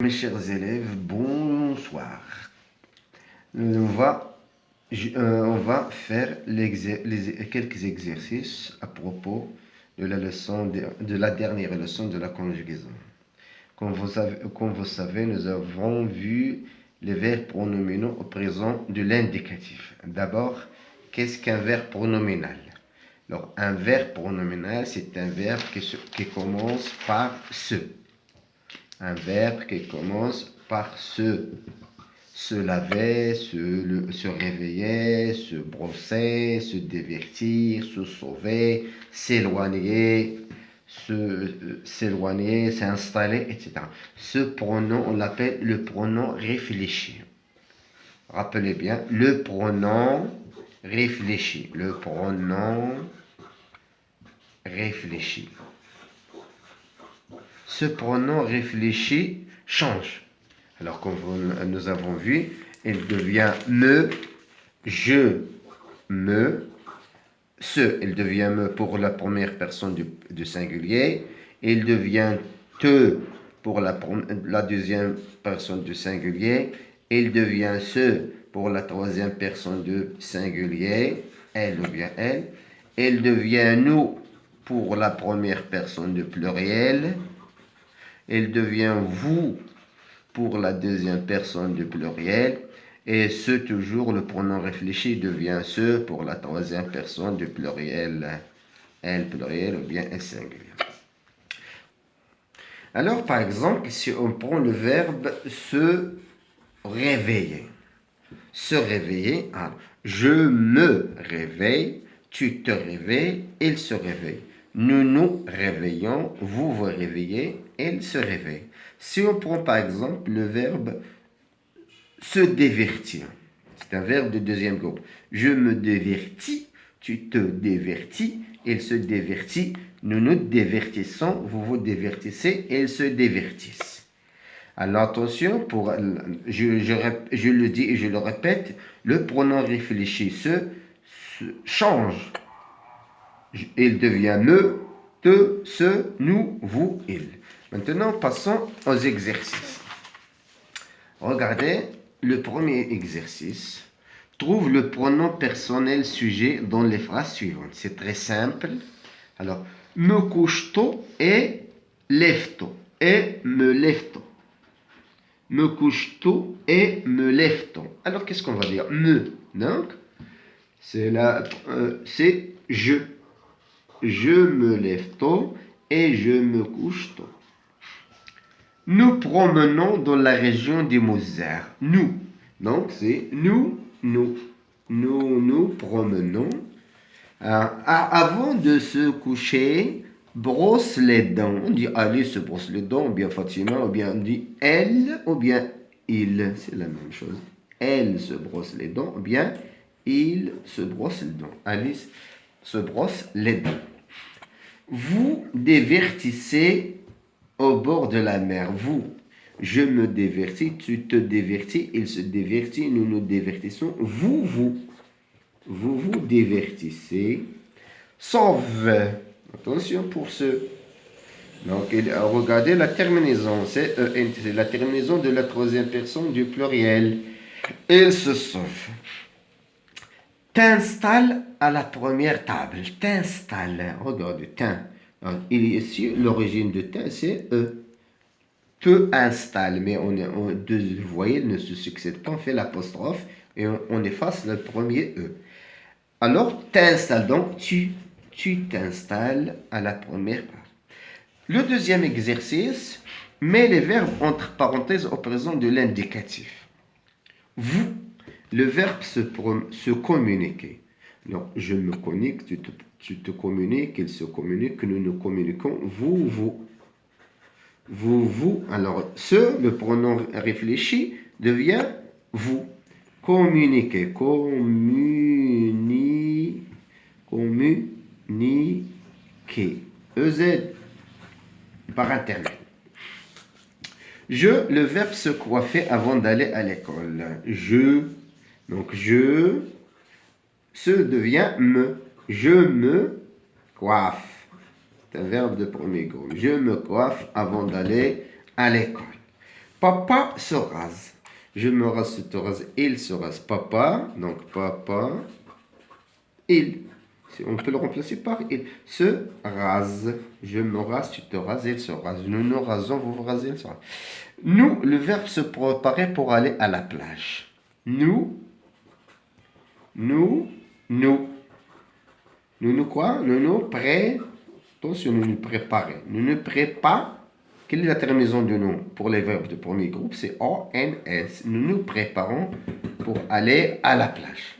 Mes chers élèves, bonsoir. On va faire quelques exercices à propos de la leçon de la dernière leçon de la conjugaison. Comme vous savez, nous avons vu les verbes pronominaux au présent de l'indicatif. D'abord, qu'est-ce qu'un verbe pronominal? Alors, un verbe pronominal, c'est un verbe qui commence par ce. Un verbe qui commence par se laver, se réveiller, se brosser, se divertir, se sauver, s'éloigner, s'éloigner, s'installer, etc. Ce pronom, on l'appelle le pronom réfléchi. Rappelez bien, le pronom réfléchi. Le pronom réfléchi. Ce pronom réfléchi change. Alors, comme nous avons vu, il devient me, je, me, ce, il devient me pour la première personne du singulier, il devient te pour la deuxième personne du singulier, il devient ce pour la troisième personne du singulier, elle ou bien elle, il devient nous pour la première personne du pluriel, il devient vous pour la deuxième personne du pluriel, et ce toujours le pronom réfléchi devient ce pour la troisième personne du pluriel, elle pluriel ou bien elle singulier. Alors par exemple, si on prend le verbe se réveiller, je me réveille, tu te réveilles, il se réveille. Nous nous réveillons, vous vous réveillez, elle se réveille. Si on prend par exemple le verbe se divertir, c'est un verbe de deuxième groupe. Je me divertis, tu te divertis, il se divertit, nous nous divertissons, vous vous divertissez, ils se divertissent. Alors attention, je le dis et je le répète, le pronom réfléchi se change. Il devient me, te, ce, nous, vous, il. Maintenant, passons aux exercices. Regardez le premier exercice. Trouve le pronom personnel sujet dans les phrases suivantes. C'est très simple. Alors, me couche-t-on et lève-t-on et me lève-t-on. Me couche-t-on et me lève-t-on. Alors, qu'est-ce qu'on va dire? Me, donc, c'est je. Je me lève-t-on et je me couche-t-on. Nous promenons dans la région des Mozart. Nous. Donc, c'est nous promenons. Avant de se coucher, brosse les dents. On dit Ali se brosse les dents, ou bien Fatima, ou bien on dit elle, ou bien il. C'est la même chose. Elle se brosse les dents, ou bien il se brosse les dents. Alice se brosse les dents. Vous divertissez au bord de la mer. Vous, je me divertis, tu te divertis, il se divertit, nous nous divertissons. Vous vous divertissez. Sauve. Attention pour ce. Donc, regardez la terminaison. C'est la terminaison de la troisième personne du pluriel. Il se sauve. T'installe à la première table. T'installe. Regarde, ici, l'origine de t'in, c'est E. Te installe, mais deux voyelles ne se succèdent pas. On fait l'apostrophe et on efface le premier E. Alors, t'installes. Donc, tu t'installes à la première page. Le deuxième exercice, mets les verbes entre parenthèses au présent de l'indicatif. Vous, le verbe se communiquer. Donc, je me communique, tu te communiques, il se communique, nous nous communiquons, vous. Alors, le pronom réfléchi devient vous. Communiquer, communiquer. EZ par Internet. Le verbe se coiffer avant d'aller à l'école. Donc se devient me. Je me coiffe. C'est un verbe de premier groupe. Je me coiffe avant d'aller à l'école. Papa se rase. Je me rase, tu te rases, il se rase. Papa, donc papa, il. On peut le remplacer par il. Se rase. Je me rase, tu te rases, il se rase. Nous nous rasons, vous vous rasez, il se rase. Nous, le verbe se préparer pour aller à la plage. Nous, nous, nous. Nous quoi? Attention, nous nous préparer. Nous ne préparons. Quelle est la terminaison de nous pour les verbes de premier groupe? C'est ONS. Nous nous préparons pour aller à la plage.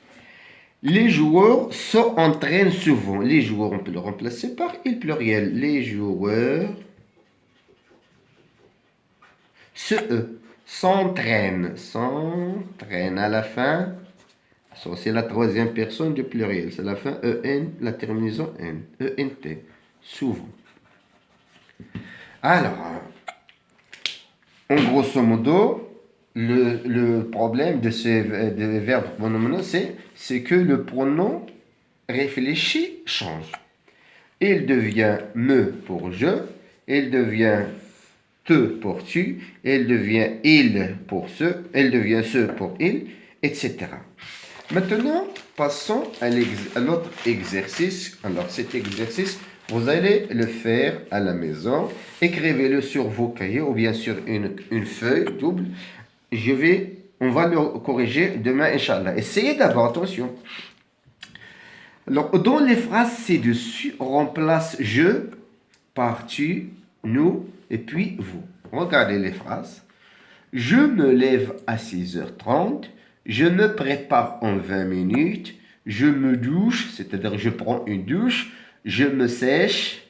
Les joueurs s'entraînent souvent. Les joueurs, on peut le remplacer par il pluriel. Les joueurs s'entraînent. S'entraînent à la fin. C'est la troisième personne du pluriel. C'est la fin EN, la terminaison N. ENT. Souvent. Alors, en grosso modo, le problème de ces verbes pronominaux, c'est que le pronom réfléchi change. Il devient me pour je, il devient te pour tu, il devient il pour ce, il devient ce pour il, etc. Maintenant, passons à l'autre exercice. Alors, cet exercice, vous allez le faire à la maison. Écrivez-le sur vos cahiers ou bien sur une feuille double. On va le corriger demain, Inch'Allah. Essayez d'abord, attention. Alors, dans les phrases ci-dessus, on remplace je par tu, nous et puis vous. Regardez les phrases. Je me lève à 6h30. Je me prépare en 20 minutes. Je me douche, c'est-à-dire je prends une douche. Je me sèche.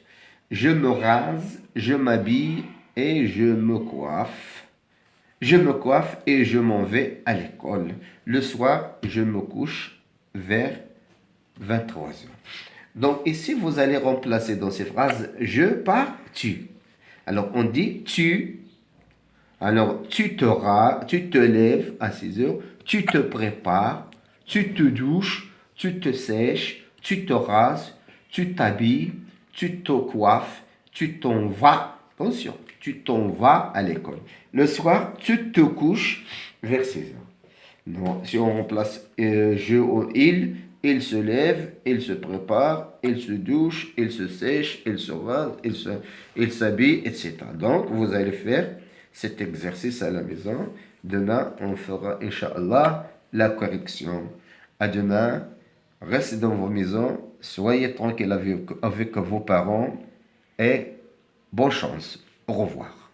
Je me rase. Je m'habille et je me coiffe. Je me coiffe et je m'en vais à l'école. Le soir, je me couche vers 23h. Donc ici, vous allez remplacer dans ces phrases je par tu. Alors on dit tu. Alors tu te lèves à 6 heures, tu te prépares, tu te douches, tu te sèches, tu te rases, tu t'habilles, tu te coiffes, tu t'en vas. Attention, tu t'en vas à l'école. Le soir, tu te couches vers 6 heures. Non, si on remplace je ou il se lève, il se prépare, il se douche, il se sèche, il se rase, il s'habille, etc. Donc, vous allez faire cet exercice à la maison. Demain, on fera, Inch'Allah, la correction. À demain, restez dans vos maisons, soyez tranquilles avec vos parents et bonne chance. Au revoir.